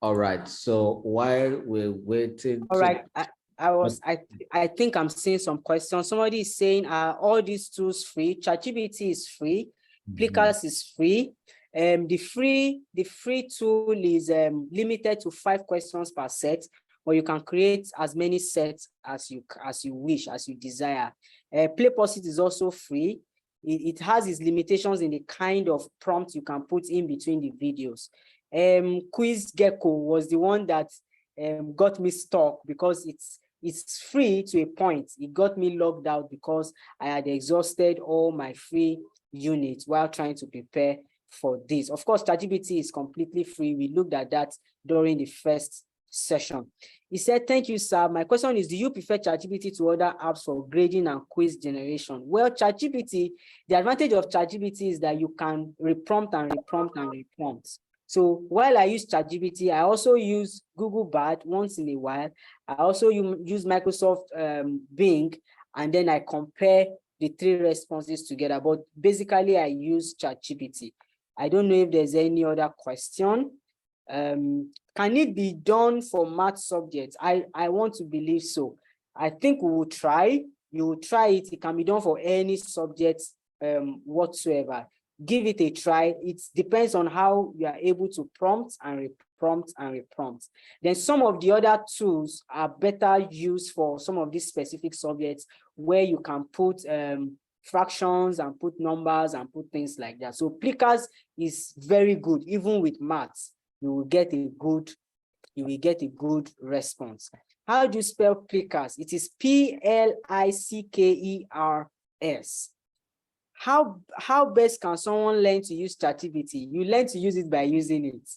All right, so while we're waiting. All right, I think I'm seeing some questions. Somebody is saying, are all these tools free? ChatGPT is free, Plickers is free. The free tool is limited to 5 questions per set, or you can create as many sets as you wish, as you desire. PlayPosit is also free. It has its limitations in the kind of prompt you can put in between the videos. QuizGecko was the one that got me stuck because it's free to a point. It got me logged out because I had exhausted all my free units while trying to prepare for this. Of course, ChatGPT is completely free. We looked at that during the first session. He said, thank you, sir. My question is, do you prefer ChatGPT to other apps for grading and quiz generation? Well, ChatGPT, the advantage of ChatGPT is that you can reprompt and reprompt and reprompt. So while I use ChatGPT, I also use Google Bard once in a while. I also use Microsoft Bing, and then I compare the 3 responses together. But basically, I use ChatGPT. I don't know if there's any other question. Can it be done for math subjects? I want to believe so. I think we will try. You will try it. It can be done for any subject whatsoever. Give it a try. It depends on how you are able to prompt and reprompt and reprompt. Then some of the other tools are better used for some of these specific subjects where you can put fractions and put numbers and put things like that. So Plickers is very good. Even with maths, you will get a good response. How do you spell Plickers? It is P-L-I-C-K-E-R-S. How best can someone learn to use ChatGPT? You learn to use it by using it.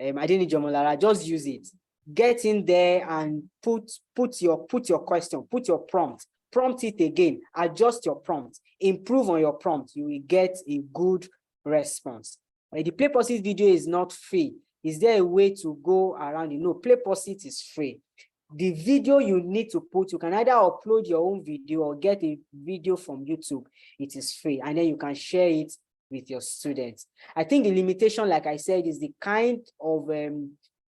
Adeni Jomolara, just use it. Get in there and put your question, put your prompt it again, adjust your prompt, improve on your prompt. You will get a good response. The PlayPosit video is not free. Is there a way to go around it? No, PlayPosit is free. The video you need to put, you can either upload your own video or get a video from YouTube. It is free, and then you can share it with your students. I think the limitation, like I said, is the kind of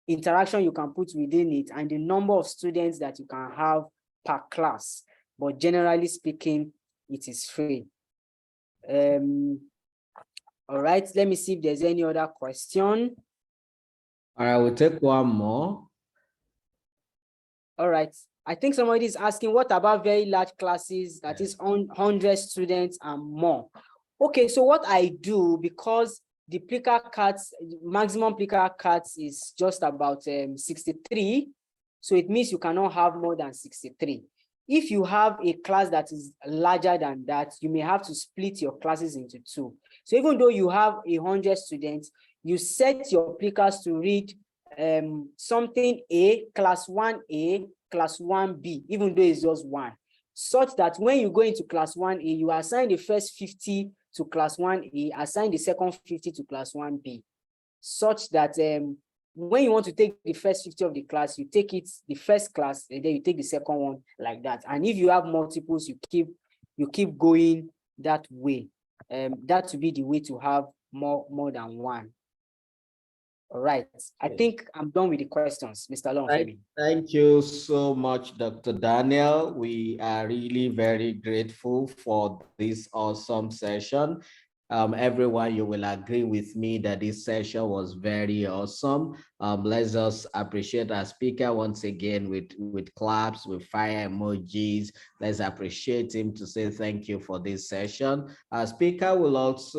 interaction you can put within it and the number of students that you can have per class. But generally speaking, it is free. All right, let me see if there's any other question. All right, we'll take one more. All right, I think somebody is asking, what about very large classes that is on 100 students and more? Okay, so what I do, because the maximum Plickers cards is just about 63, so it means you cannot have more than 63. If you have a class that is larger than that, you may have to split your classes into 2. So even though you have 100 students, you set your applicants to read something A, class 1A, class 1B, even though it's just 1, such that when you go into class 1A, you assign the first 50 to class 1A, assign the second 50 to class 1B, such that when you want to take the first 50 of the class, you take it the first class, and then you take the second one, like that. And if you have multiples, you keep going that way. That would be the way to have more than one. All right. I think I'm done with the questions, Mr. Olorunfemi. Thank you so much, Dr. Daniel. We are really very grateful for this awesome session. Everyone, you will agree with me that this session was very awesome. Let's just appreciate our speaker once again with claps, with fire emojis. Let's appreciate him to say thank you for this session. Our speaker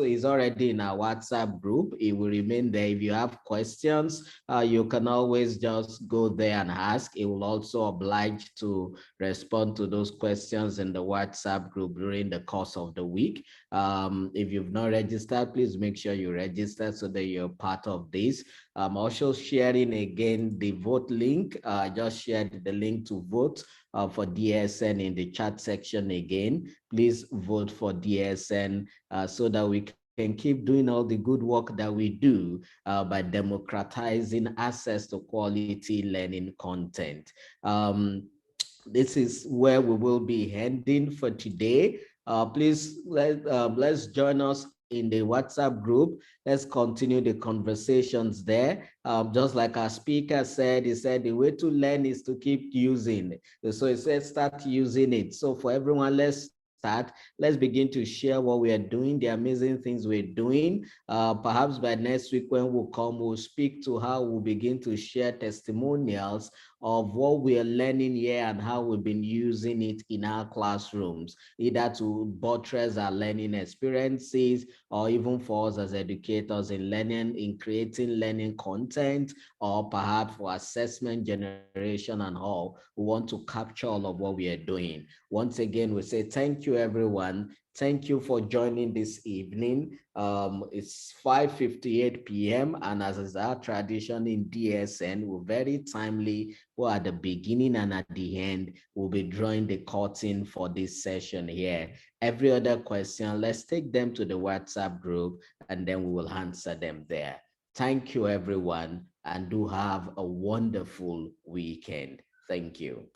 is already in our WhatsApp group. It will remain there. If you have questions, you can always just go there and ask. It will also oblige to respond to those questions in the WhatsApp group during the course of the week. If you've not registered, please make sure you register so that you're part of this. I'm also sharing again the vote link. I just shared the link to vote for DSN in the chat section again. Please vote for DSN so that we can keep doing all the good work that we do by democratizing access to quality learning content. This is where we will be ending for today. Please let's join us in the WhatsApp group. Let's continue the conversations there. Just like our speaker said, he said the way to learn is to keep using it. So he said start using it. So for everyone, let's begin to share what we are doing, the amazing things we're doing. Perhaps by next week when we'll come, we'll speak to how we'll begin to share testimonials of what we are learning here and how we've been using it in our classrooms, either to buttress our learning experiences or even for us as educators in learning, in creating learning content, or perhaps for assessment generation and all. We want to capture all of what we are doing. Once again, we say thank you, everyone. Thank you for joining this evening. It's 5:58 p.m. and as is our tradition in DSN, we're very timely. We're at the beginning and at the end. We'll be drawing the curtain for this session here. Every other question, let's take them to the WhatsApp group and then we will answer them there. Thank you, everyone, and do have a wonderful weekend. Thank you.